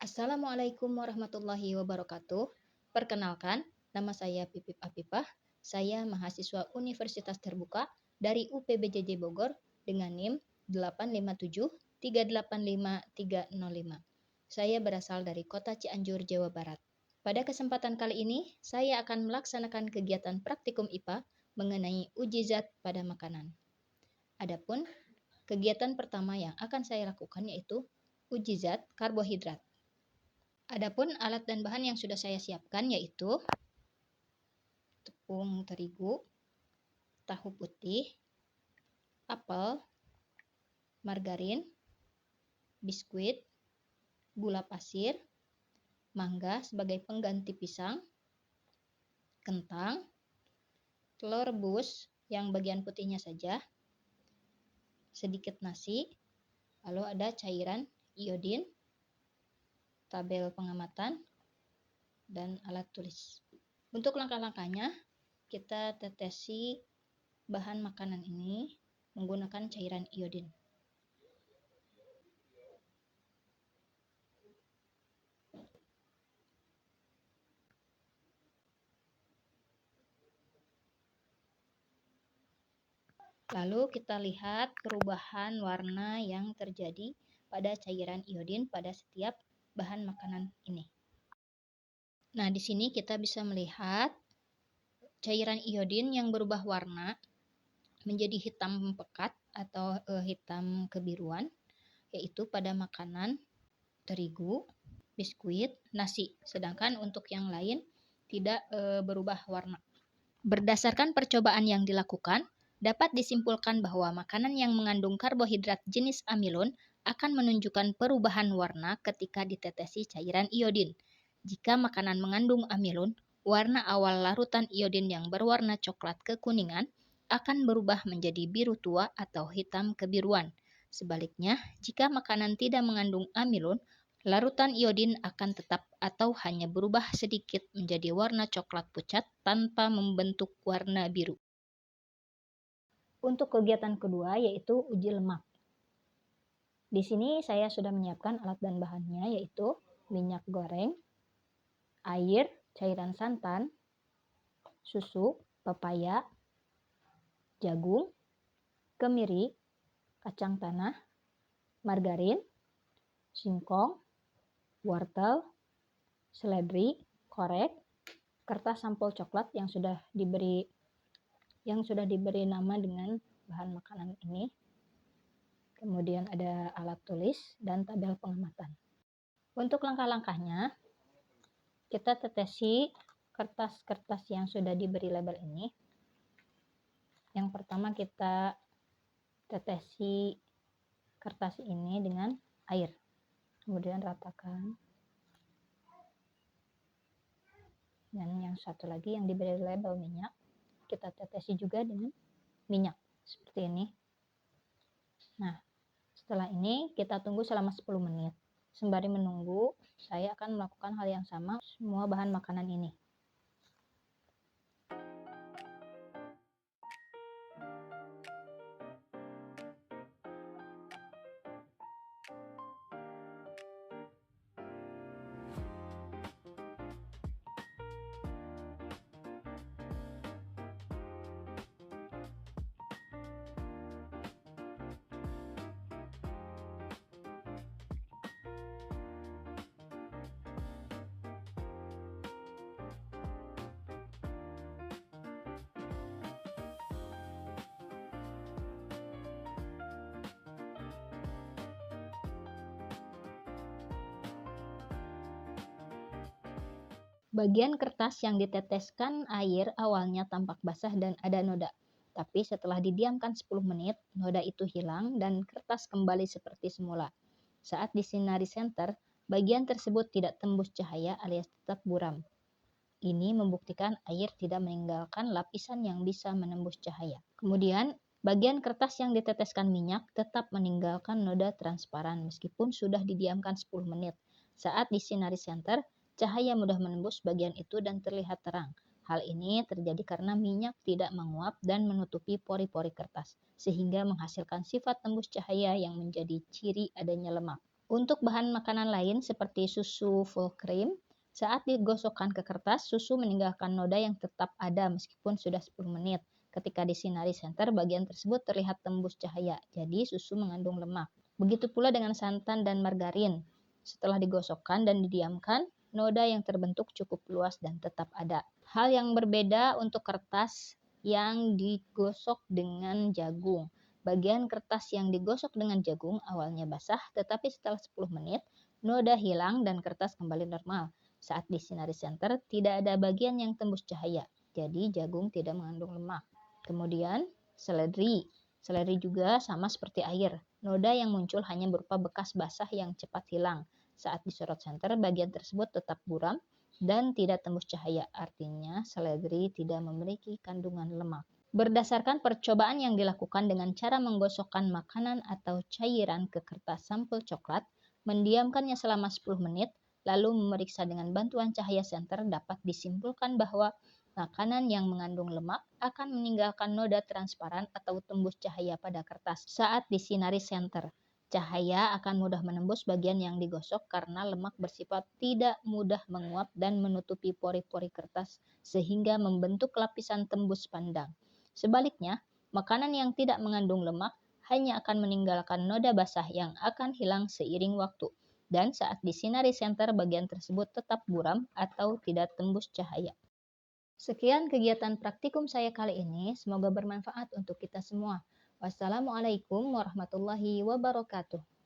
Assalamualaikum warahmatullahi wabarakatuh. Perkenalkan, nama saya Pipip Afifah. Saya mahasiswa Universitas Terbuka dari UPBJJ Bogor dengan NIM 857385305. Saya berasal dari Kota Cianjur, Jawa Barat. Pada kesempatan kali ini, saya akan melaksanakan kegiatan praktikum IPA mengenai uji zat pada makanan. Adapun kegiatan pertama yang akan saya lakukan yaitu uji zat karbohidrat. Adapun alat dan bahan yang sudah saya siapkan yaitu tepung terigu, tahu putih, apel, margarin, biskuit, gula pasir, mangga sebagai pengganti pisang, kentang, telur rebus yang bagian putihnya saja, sedikit nasi, lalu ada cairan iodin, tabel pengamatan, dan alat tulis. Untuk langkah-langkahnya, kita tetesi bahan makanan ini menggunakan cairan iodin. Lalu kita lihat perubahan warna yang terjadi pada cairan iodin pada setiap bahan makanan ini. Nah, di sini kita bisa melihat cairan iodin yang berubah warna menjadi hitam pekat atau hitam kebiruan, yaitu pada makanan terigu, biskuit, nasi. Sedangkan untuk yang lain tidak berubah warna. Berdasarkan percobaan yang dilakukan, dapat disimpulkan bahwa makanan yang mengandung karbohidrat jenis amilon akan menunjukkan perubahan warna ketika ditetesi cairan iodin. Jika makanan mengandung amilon, warna awal larutan iodin yang berwarna coklat kekuningan akan berubah menjadi biru tua atau hitam kebiruan. Sebaliknya, jika makanan tidak mengandung amilon, larutan iodin akan tetap atau hanya berubah sedikit menjadi warna coklat pucat tanpa membentuk warna biru. Untuk kegiatan kedua yaitu uji lemak. Di sini saya sudah menyiapkan alat dan bahannya yaitu minyak goreng, air, cairan santan, susu, pepaya, jagung, kemiri, kacang tanah, margarin, singkong, wortel, seledri, korek, kertas sampul coklat yang sudah diberi nama dengan bahan makanan ini. Kemudian ada alat tulis dan tabel pengamatan. Untuk langkah-langkahnya, kita tetesi kertas-kertas yang sudah diberi label ini. Yang pertama kita tetesi kertas ini dengan air. Kemudian ratakan. Dan yang satu lagi yang diberi label minyak, kita tetesi juga dengan minyak seperti ini. Nah, setelah ini kita tunggu selama 10 menit. Sembari menunggu, saya akan melakukan hal yang sama semua bahan makanan ini. Bagian kertas yang diteteskan air awalnya tampak basah dan ada noda. Tapi setelah didiamkan 10 menit, noda itu hilang dan kertas kembali seperti semula. Saat disinari senter, bagian tersebut tidak tembus cahaya alias tetap buram. Ini membuktikan air tidak meninggalkan lapisan yang bisa menembus cahaya. Kemudian, bagian kertas yang diteteskan minyak tetap meninggalkan noda transparan meskipun sudah didiamkan 10 menit. Saat disinari senter, cahaya mudah menembus bagian itu dan terlihat terang. Hal ini terjadi karena minyak tidak menguap dan menutupi pori-pori kertas, sehingga menghasilkan sifat tembus cahaya yang menjadi ciri adanya lemak. Untuk bahan makanan lain seperti susu full cream, saat digosokkan ke kertas, susu meninggalkan noda yang tetap ada meskipun sudah 10 menit. Ketika disinari senter, bagian tersebut terlihat tembus cahaya, jadi susu mengandung lemak. Begitu pula dengan santan dan margarin. Setelah digosokkan dan didiamkan, noda yang terbentuk cukup luas dan tetap ada. Hal yang berbeda untuk kertas yang digosok dengan jagung. Bagian kertas yang digosok dengan jagung awalnya basah, tetapi setelah 10 menit, noda hilang dan kertas kembali normal. Saat disinari senter, tidak ada bagian yang tembus cahaya, jadi jagung tidak mengandung lemak. Kemudian, seledri. Seledri juga sama seperti air. Noda yang muncul hanya berupa bekas basah yang cepat hilang. Saat disorot senter, bagian tersebut tetap buram dan tidak tembus cahaya. Artinya, seledri tidak memiliki kandungan lemak. Berdasarkan percobaan yang dilakukan dengan cara menggosokkan makanan atau cairan ke kertas sampel coklat, mendiamkannya selama 10 menit, lalu memeriksa dengan bantuan cahaya senter, dapat disimpulkan bahwa makanan yang mengandung lemak akan meninggalkan noda transparan atau tembus cahaya pada kertas saat disinari senter. Cahaya akan mudah menembus bagian yang digosok karena lemak bersifat tidak mudah menguap dan menutupi pori-pori kertas sehingga membentuk lapisan tembus pandang. Sebaliknya, makanan yang tidak mengandung lemak hanya akan meninggalkan noda basah yang akan hilang seiring waktu, dan saat disinari senter bagian tersebut tetap buram atau tidak tembus cahaya. Sekian kegiatan praktikum saya kali ini, semoga bermanfaat untuk kita semua. Wassalamualaikum warahmatullahi wabarakatuh.